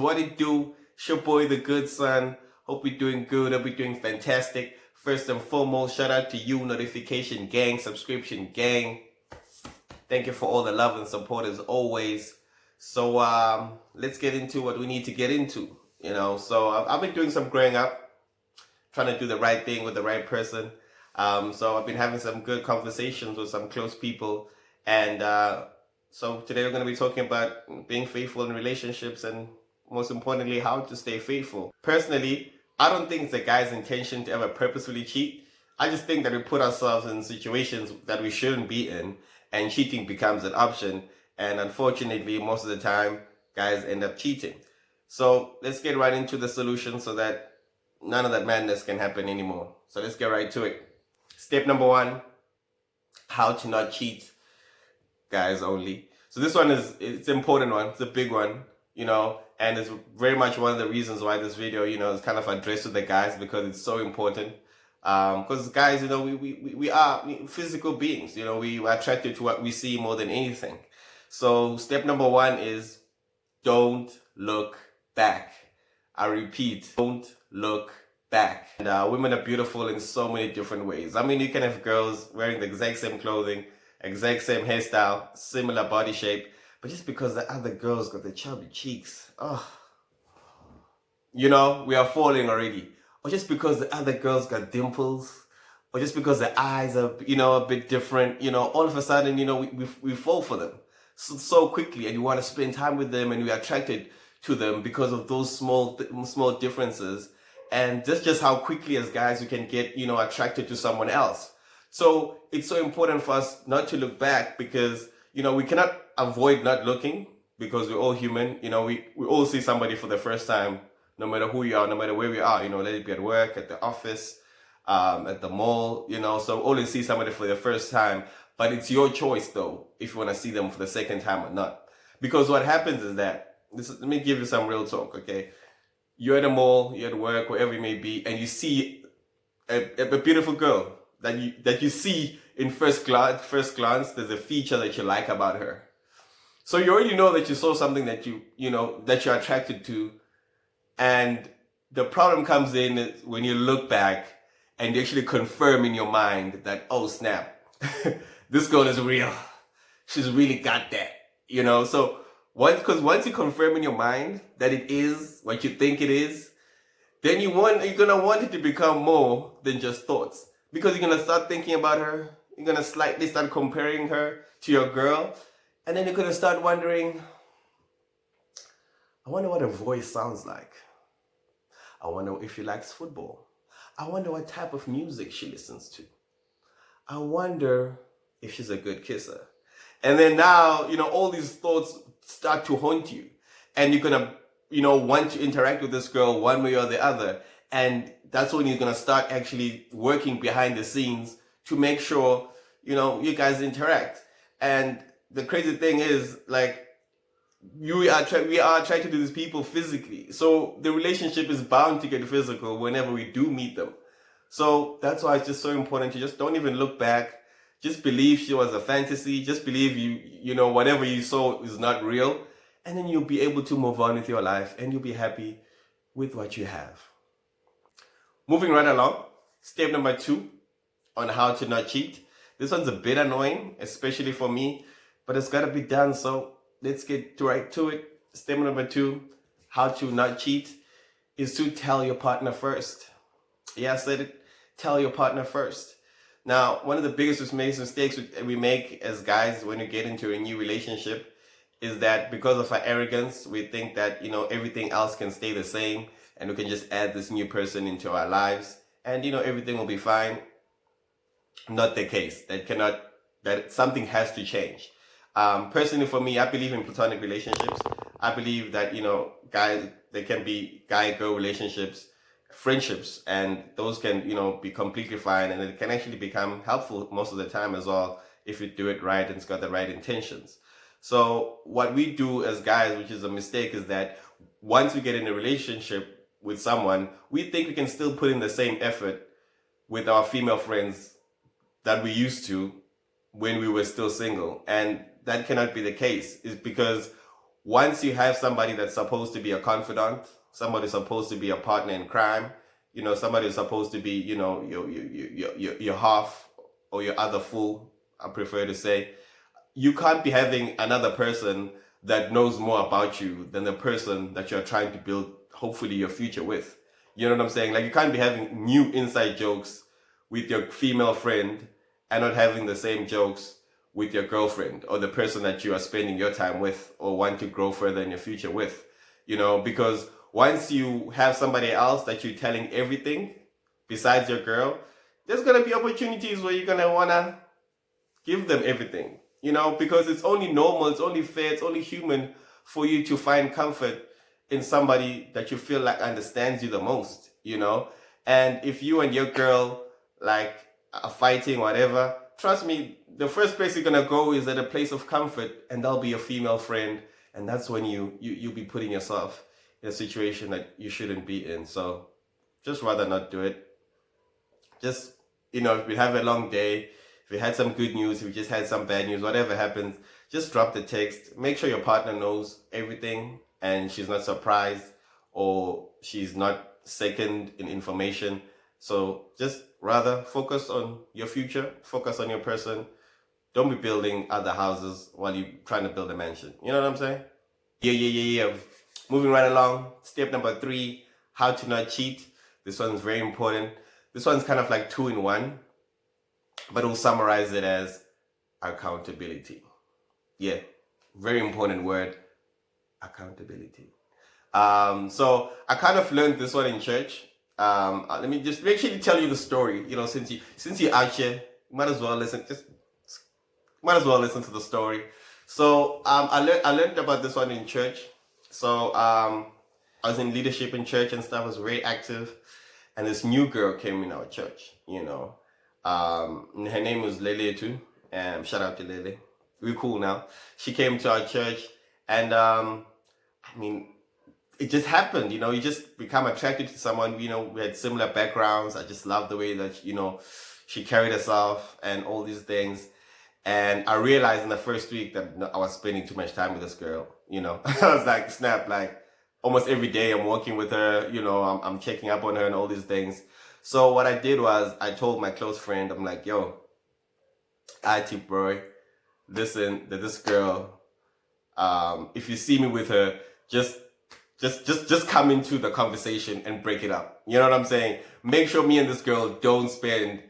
what it do? It's your boy, the good son. Hope you're doing good. Hope you're doing fantastic. First and foremost, shout out to you, notification gang, subscription gang. Thank you for all the love and support as always. So let's get into what we need to get into. So I've been doing some growing up, trying to do the right thing with the right person. So I've been having some good conversations with some close people, and so today we're going to be talking about being faithful in relationships and, most importantly, how to stay faithful. Personally, I don't think it's a guy's intention to ever purposefully cheat. I just think that we put ourselves in situations that we shouldn't be in, and cheating becomes an option. And unfortunately, most of the time, guys end up cheating. So let's get right into the solution so that none of that madness can happen anymore. So let's get right to it. Step number 1, how to not cheat. Guys only. So this one it's an important one. It's a big one, and it's very much one of the reasons why this video, is kind of addressed to the guys, because it's so important. Because guys, we are physical beings. We are attracted to what we see more than anything. So step number 1 is don't look back. I repeat, don't look back. And women are beautiful in so many different ways. I mean, you can have girls wearing the exact same clothing, exact same hairstyle, similar body shape, but just because the other girls got the chubby cheeks, we are falling already. Or just because the other girls got dimples, or just because the eyes are, a bit different, all of a sudden, we fall for them so quickly, and you want to spend time with them, and we're attracted to them because of those small differences. And that's just how quickly as guys we can get, attracted to someone else. So it's so important for us not to look back, because, we cannot avoid not looking, because we're all human. We all see somebody for the first time, no matter who you are, no matter where we are, let it be at work, at the office, at the mall, so always see somebody for the first time. But it's your choice though, if you want to see them for the second time or not. Because what happens is that, let me give you some real talk, okay? You're at a mall, you're at work, wherever you may be, and you see a beautiful girl that you see in first glance, there's a feature that you like about her. So you already know that you saw something that that you're attracted to. And the problem comes in when you look back and you actually confirm in your mind that, oh snap, this girl is real. She's really got that, So once you confirm in your mind that it is what you think it is, then you're gonna want it to become more than just thoughts, because you're gonna start thinking about her. You're gonna slightly start comparing her to your girl, and then you're gonna start wondering, I wonder what her voice sounds like. I wonder if she likes football. I wonder what type of music she listens to. I wonder if she's a good kisser. And then now, all these thoughts start to haunt you, and you're gonna, want to interact with this girl one way or the other. And that's when you're gonna start actually working behind the scenes to make sure, you guys interact. And the crazy thing is, we are attracted to these people physically. So the relationship is bound to get physical whenever we do meet them. So that's why it's just so important to just don't even look back. Just believe she was a fantasy. Just believe whatever you saw is not real. And then you'll be able to move on with your life, and you'll be happy with what you have. Moving right along, step number 2 on how to not cheat. This one's a bit annoying, especially for me, but it's got to be done. So let's get right to it. Step number 2, how to not cheat, is to tell your partner first. Yeah, I said it. Tell your partner first. Now, one of the biggest mistakes we make as guys when we get into a new relationship is that because of our arrogance, we think that, everything else can stay the same, and we can just add this new person into our lives, and, everything will be fine. Not the case. That something has to change. Personally, for me, I believe in platonic relationships. I believe that, guys, there can be guy-girl relationships, friendships, and those can, be completely fine, and it can actually become helpful most of the time as well if you do it right and it's got the right intentions. So what we do as guys, which is a mistake, is that once we get in a relationship with someone, we think we can still put in the same effort with our female friends that we used to when we were still single. And that cannot be the case. It's because once you have somebody that's supposed to be a confidant, somebody supposed to be a partner in crime, somebody is supposed to be, your half or your other full, I prefer to say, you can't be having another person that knows more about you than the person that you're trying to build, hopefully, your future with. You know what I'm saying? Like, you can't be having new inside jokes with your female friend and not having the same jokes with your girlfriend or the person that you are spending your time with or want to grow further in your future with. Because once you have somebody else that you're telling everything besides your girl, there's going to be opportunities where you're going to want to give them everything, because it's only normal, it's only fair, it's only human for you to find comfort in somebody that you feel like understands you the most, And if you and your girl like are fighting, whatever, trust me, the first place you're going to go is at a place of comfort, and that'll be your female friend. And that's when you'll be putting yourself in a situation that you shouldn't be in. So just rather not do it. Just, if we have a long day, if we had some good news, if we just had some bad news, whatever happens, just drop the text. Make sure your partner knows everything and she's not surprised or she's not second in information. So just rather focus on your future, focus on your person. Don't be building other houses while you're trying to build a mansion. You know what I'm saying? Yeah. Moving right along. Step number 3, how to not cheat. This one's very important. This one's kind of like 2 in 1. But we'll summarize it as accountability. Yeah, very important word, accountability. So I kind of learned this one in church. Let me just actually tell you the story. Since you're out here, you might as well listen. Might as well listen to the story. So I learned about this one in church. So I was in leadership in church and stuff. I was very active, and this new girl came in our church. Her name was Lele too. Shout out to Lele. We're cool now. She came to our church, and it just happened. You just become attracted to someone. We had similar backgrounds. I just loved the way that she carried herself and all these things. And I realized in the first week that I was spending too much time with this girl. I was like, snap, like almost every day I'm walking with her. I'm checking up on her and all these things. So what I did was I told my close friend, I'm like, yo, IT bro, listen, that this girl, if you see me with her, just come into the conversation and break it up. You know what I'm saying? Make sure me and this girl don't spend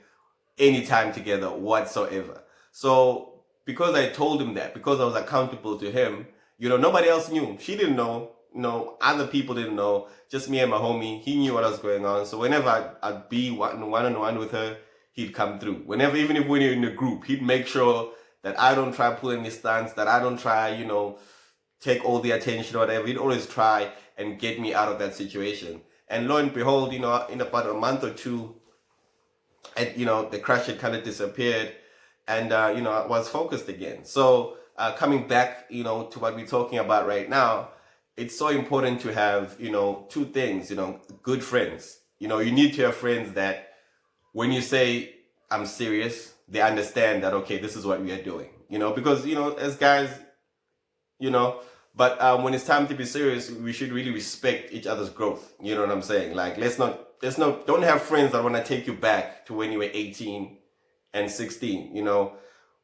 any time together whatsoever. So because I told him that, because I was accountable to him, nobody else knew. She didn't know. Other people didn't know, just me and my homie. He knew what was going on. So whenever I'd be one-on-one with her, he'd come through. Even if we were in a group, he'd make sure that I don't try pulling any stunts, that I don't try, take all the attention or whatever. He'd always try and get me out of that situation. And lo and behold, in about a month or two, the crush had kind of disappeared, and I was focused again. So coming back, to what we're talking about right now, it's so important to have, 2 things, good friends. You need to have friends that when you say, I'm serious, they understand that, okay, this is what we are doing, because, as guys, but when it's time to be serious, we should really respect each other's growth. You know what I'm saying? Like, don't have friends that want to take you back to when you were 18 and 16,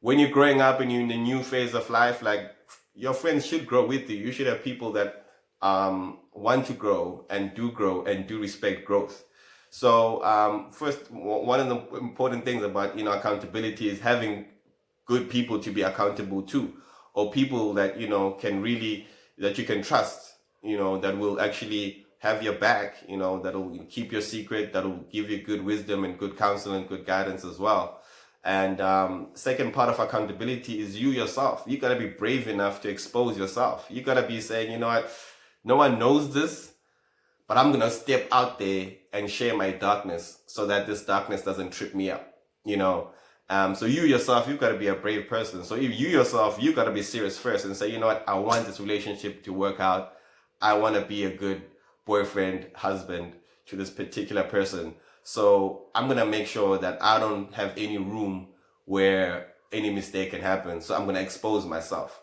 when you're growing up and you're in a new phase of life, like, your friends should grow with you. You should have people that want to grow and do respect growth. So first, one of the important things about accountability is having good people to be accountable to, or people that that you can trust, that will actually have your back, that will keep your secret, that will give you good wisdom and good counsel and good guidance as well. And second part of accountability is you yourself. You gotta be brave enough to expose yourself. You gotta be saying, what, no one knows this, but I'm gonna step out there and share my darkness so that this darkness doesn't trip me up. So you yourself, you gotta be a brave person. So if you yourself, you gotta be serious first and say, what, I want this relationship to work out. I wanna be a good boyfriend, husband to this particular person. So I'm going to make sure that I don't have any room where any mistake can happen. So I'm going to expose myself.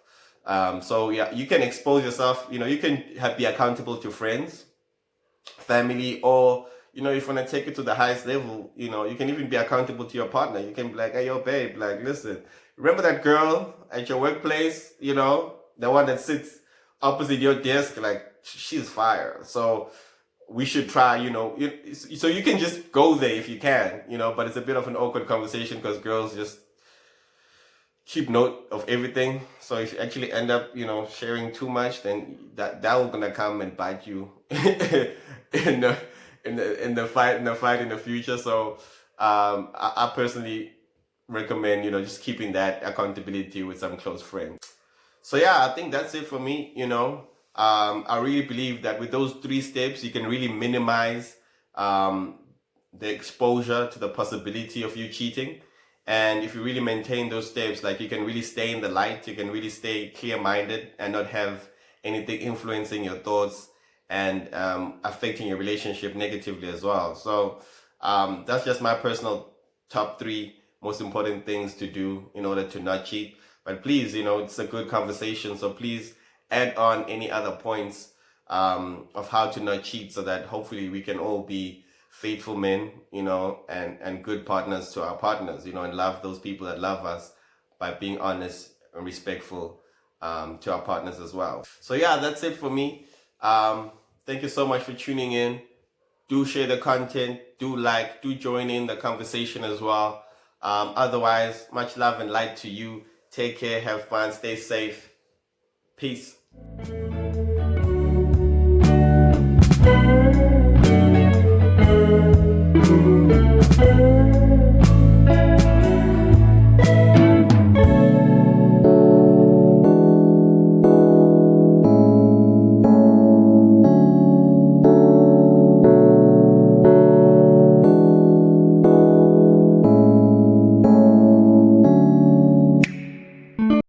So yeah, you can expose yourself. You can be accountable to friends, family, or if you want to take it to the highest level, you can even be accountable to your partner. You can be like, hey, yo, babe, like, listen, remember that girl at your workplace, the one that sits opposite your desk, like, she's fire. So we should try, so you can just go there if you can, but it's a bit of an awkward conversation because girls just keep note of everything. So if you actually end up, sharing too much, then that will gonna come and bite you in the fight in the future. So I personally recommend, just keeping that accountability with some close friends. So yeah, I think that's it for me. I really believe that with those 3 steps, you can really minimize the exposure to the possibility of you cheating. And if you really maintain those steps, like, you can really stay in the light, you can really stay clear-minded and not have anything influencing your thoughts and affecting your relationship negatively as well. So that's just my personal top 3 most important things to do in order to not cheat. But please, it's a good conversation. So please add on any other points of how to not cheat, so that hopefully we can all be faithful men, and good partners to our partners, and love those people that love us by being honest and respectful to our partners as well. So yeah, that's it for me. Thank you so much for tuning in. Do share the content, do join in the conversation as well. Otherwise, much love and light to you. Take care, have fun, stay safe. Peace.